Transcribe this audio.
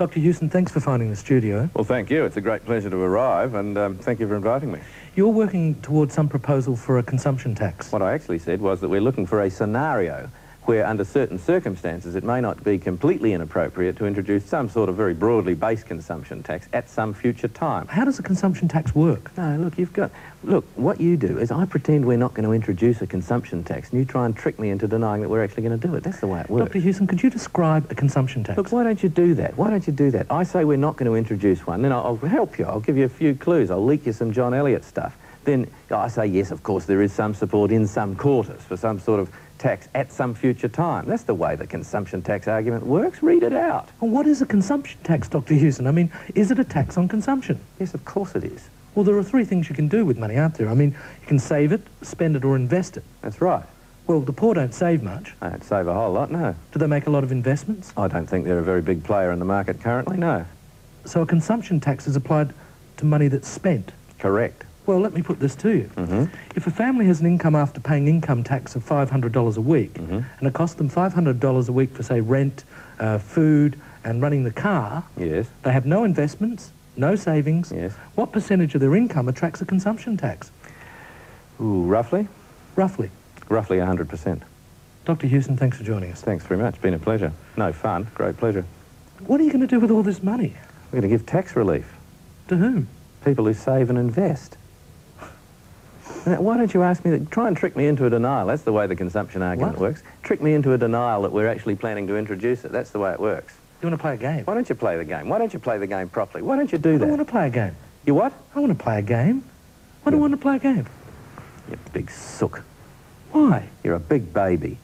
Dr. Hewson, thanks for finding the studio. Well, thank you. It's a great pleasure to arrive, and thank you for inviting me. You're working towards some proposal for a consumption tax. What I actually said was that we're looking for a scenario where, under certain circumstances, it may not be completely inappropriate to introduce some sort of very broadly based consumption tax at some future time. How does a consumption tax work? No, look, what you do is I pretend we're not going to introduce a consumption tax, and you try and trick me into denying that we're actually going to do it. That's the way it works. Dr. Hewson, could you describe a consumption tax? Look, why don't you do that? Why don't you do that? I say we're not going to introduce one, then I'll help you. I'll give you a few clues. I'll leak you some John Elliott stuff. Then I say, yes, of course, there is some support in some quarters for some sort of tax at some future time. That's the way the consumption tax argument works. Read it out. Well, what is a consumption tax, Dr. Hewson? I mean, is it a tax on consumption? Yes, of course it is. Well, there are three things you can do with money, aren't there? I mean, you can save it, spend it, or invest it. That's right. Well, the poor don't save much. They don't save a whole lot, no. Do they make a lot of investments? I don't think they're a very big player in the market currently, no. So a consumption tax is applied to money that's spent? Correct. Well, let me put this to you. Mm-hmm. If a family has an income after paying income tax of $500 a week, mm-hmm. and it costs them $500 a week for, say, rent, food, and running the car, yes. They have no investments, no savings, yes. What percentage of their income attracts a consumption tax? Ooh, roughly? Roughly. Roughly 100%. Dr. Hewson, thanks for joining us. Thanks very much. Been a pleasure. No fun. Great pleasure. What are you going to do with all this money? We're going to give tax relief. To whom? People who save and invest. Now, why don't you ask me that? Try and trick me into a denial. That's the way the consumption argument works. Trick me into a denial that we're actually planning to introduce it. That's the way it works. You want to play a game? Why don't you play the game? Why don't you play the game properly? Why don't you do that? I want to play a game. You what? I want to play a game. Why do I want to play a game? You big sook. Why? You're a big baby.